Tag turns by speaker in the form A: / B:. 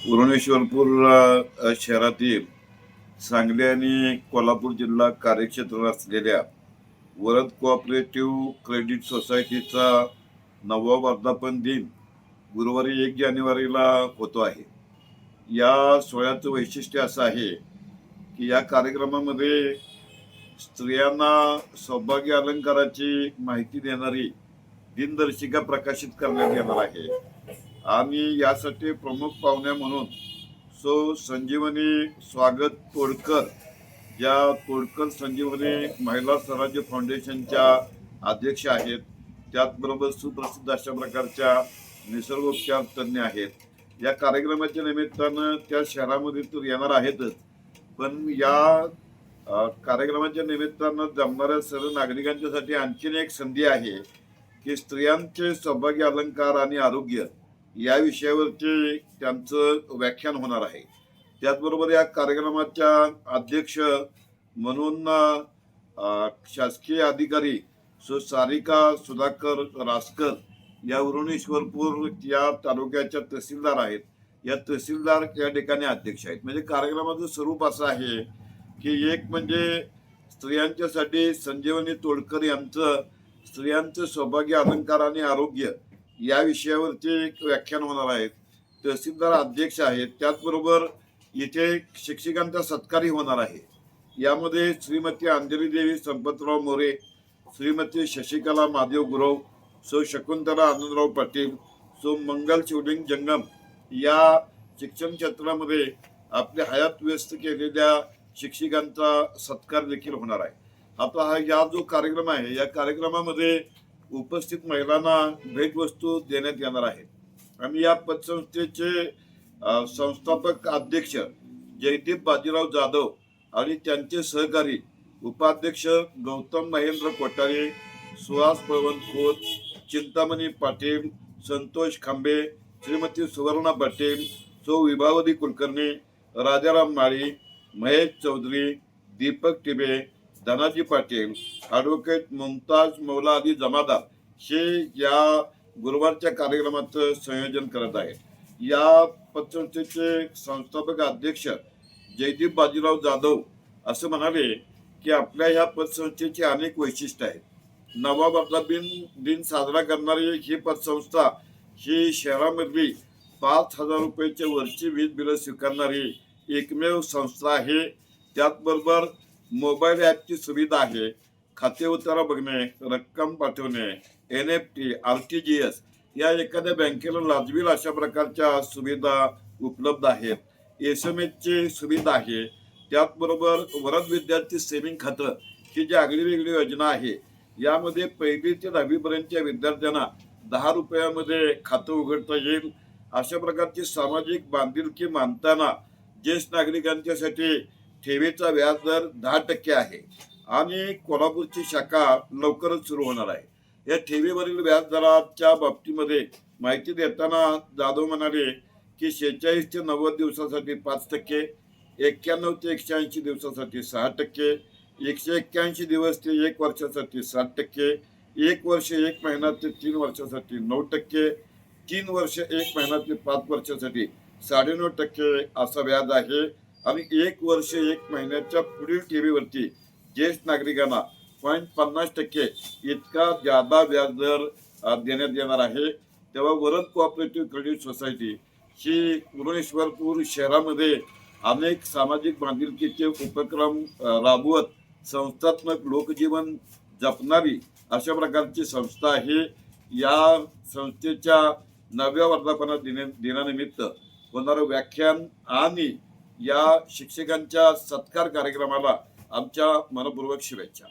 A: उरणेश्वरपूर शहरातील सांगली आणि कोल्हापूर जिल्हा कार्यक्षेत्र असलेल्या वरद कोऑपरेटिव्ह क्रेडिट सोसायटीचा 9वा वर्धापन दिन गुरुवारी 1 जानेवारीला होतो आहे. या सोहळ्याचं वैशिष्ट्य असं आहे की या कार्यक्रमामध्ये स्त्रियांना सौभाग्य अलंकाराची माहिती देणारी दिनदर्शिका प्रकाशित करण्यात येणार आहे. आणि यासाठी प्रमुख पाहुण्या म्हणून संजीवनी स्वागत तोडकर, या तोडकर संजीवनी महिला स्वराज्य फाउंडेशनच्या अध्यक्ष आहेत. त्याचबरोबर सुप्रसिद्ध अशा प्रकारच्या निसर्गोपचार तज्ज्ञ आहेत. या कार्यक्रमाच्या निमित्तानं त्या शहरामध्ये तर येणार आहेतच, पण या कार्यक्रमाच्या निमित्तानं जमणाऱ्या सर्व नागरिकांच्यासाठी आणखीन एक संधी आहे की स्त्रियांचे सौभाग्य अलंकार आणि आरोग्य या विषयावरचे त्यांचं व्याख्यान होणार आहे. त्याचबरोबर या कार्यक्रमाच्या अध्यक्ष म्हणून शासकीय अधिकारी सारिका सुधाकर रासकर या उरणेश्वरपूर या तालुक्याच्या तहसीलदार आहेत. या तहसीलदार या ठिकाणी अध्यक्ष आहेत. म्हणजे कार्यक्रमाचं स्वरूप असं आहे की एक म्हणजे स्त्रियांच्यासाठी संजीवनी तोडकर यांचं स्त्रियांचं सौभाग्य अलंकार आणि आरोग्य या विषयावरचे एक व्याख्यान होणार आहे. तहसीलदार अध्यक्ष आहेत. त्याचबरोबर इथे शिक्षकांचा सत्कारही होणार आहे. यामध्ये श्रीमती अंजली देवी संपतराव मोरे, श्रीमती शशिकला महादेव गुरव, शकुंतला आनंदराव पाटील, मंगल शिवलिंग जंगम या शिक्षण क्षेत्रामध्ये आपल्या हयात व्यस्त केलेल्या शिक्षकांचा सत्कार देखील होणार आहे. आता हा जो कार्यक्रम आहे या कार्यक्रमामध्ये उपस्थित महिलांना भेटवस्तू देण्यात येणार आहे. आणि या पतसंस्थेचे संस्थापक अध्यक्ष जयदीप बाजीराव जाधव आणि त्यांचे सहकारी उपाध्यक्ष गौतम महेंद्र कोठारे, सुहास बळवंत खोत, चिंतामणी पाटील, संतोष खांबे, श्रीमती सुवर्णा पाटील, विभावती कुलकर्णी, राजाराम माळी, महेश चौधरी, दीपक टिबे, धनाजी पाटील, ॲडव्होकेट मुमताज मौला अली जमादार हे या गुरुवारच्या कार्यक्रमाचं संयोजन करत आहेत. या पतसंस्थेचे संस्थापक अध्यक्ष जयदीप बाजीराव जाधव असं म्हणाले की आपल्या ह्या पतसंस्थेची अनेक वैशिष्ट्य आहेत. 9वा वर्धापन दिन साजरा करणारी ही पतसंस्था ही शहरामधली 5,000 रुपयाच्या वरची वीज बिलं स्वीकारणारी एकमेव संस्था आहे. त्याचबरोबर मोबाईल ॲपची सुविधा आहे. खाते उतारा बघणे, रक्कम पाठवणे, NFT, RTGS या एखाद्या बँकेला लाजवील अशा प्रकारच्या सुविधा उपलब्ध आहेत. SMS ची सुविधा आहे. त्याचबरोबर वरद विद्यार्थी सेविंग खातं ही जी आगळी वेगळी योजना आहे यामध्ये 1ली ते 10वी पर्यंतच्या विद्यार्थ्यांना 10 रुपयामध्ये खातं उघडता येईल. अशा प्रकारची सामाजिक बांधिलकी मानताना ज्येष्ठ नागरिकांच्यासाठी ठेवीचा व्याजदर 10% आहे आणि कोल्हापूरची शाखा लवकरच सुरू होणार आहे. या ठेवीवरील व्याजदराच्या बाबतीमध्ये माहिती देताना जाधव म्हणाले की 46 ते 90 दिवसासाठी 5%, 91 ते 180 दिवसासाठी 6%, 181 दिवस ते 1 वर्षासाठी 7%, 1 वर्ष 1 महिना ते 3 वर्षासाठी 9%, 3 वर्ष 1 महिना ते 5 वर्षासाठी 9.5% असा व्याज आहे. आणि 1 वर्ष 1 महिन्याच्या पुढील ठेवीवरती ज्येष्ठ नागरिकांना 0.50% इतका जादा व्याजदर देण्यात येणार आहे. तेव्हा वरद कोऑपरेटिव्ह क्रेडिट सोसायटी ही उरणेश्वरपूर शहरामध्ये अनेक सामाजिक बांधिलकीचे उपक्रम राबवत संस्थात्मक लोकजीवन जपणारी अशा प्रकारची संस्था आहे. या संस्थेच्या 9व्या वर्धापन दिनानिमित्त होणारं व्याख्यान आणि या शिक्षकांच्या सत्कार कार्यक्रमाला आमच्या मनपूर्वक शुभेच्छा.